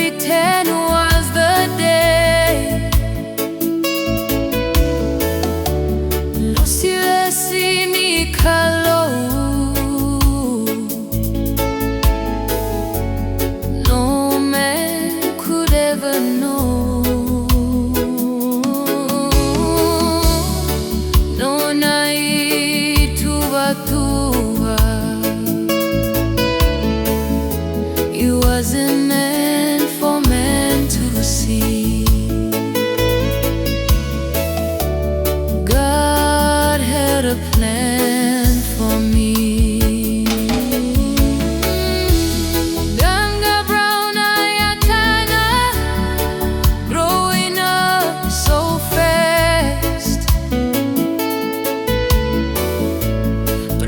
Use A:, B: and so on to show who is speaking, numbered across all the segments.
A: 2010 was the day. Lo silesi ni kalou. No man could ever know. No night tuva tuva. It wasn't meant for men to see. God had a plan for me. Ganga brown ayatana, growing up so fast.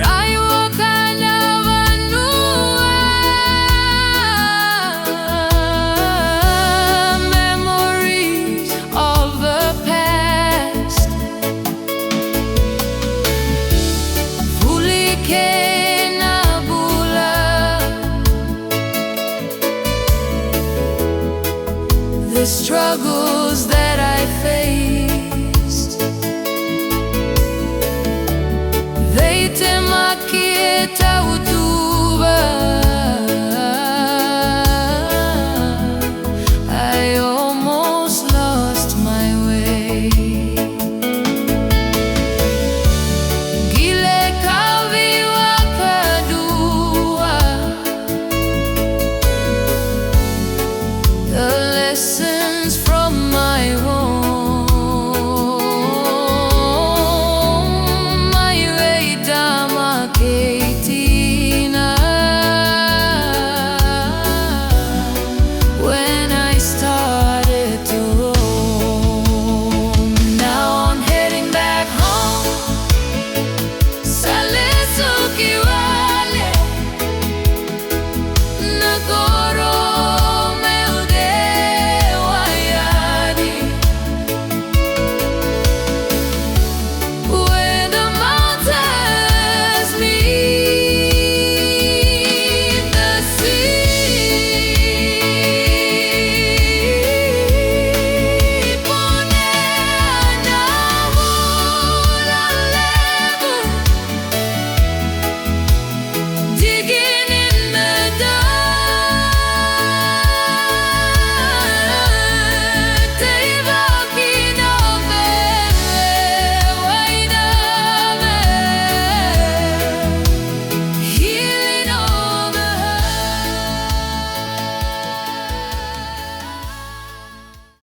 A: Raiwaqa memories of the past. The struggles that I faced, they temakieta utuba. I almost lost my way. Guilecavi Vakadua, the lesson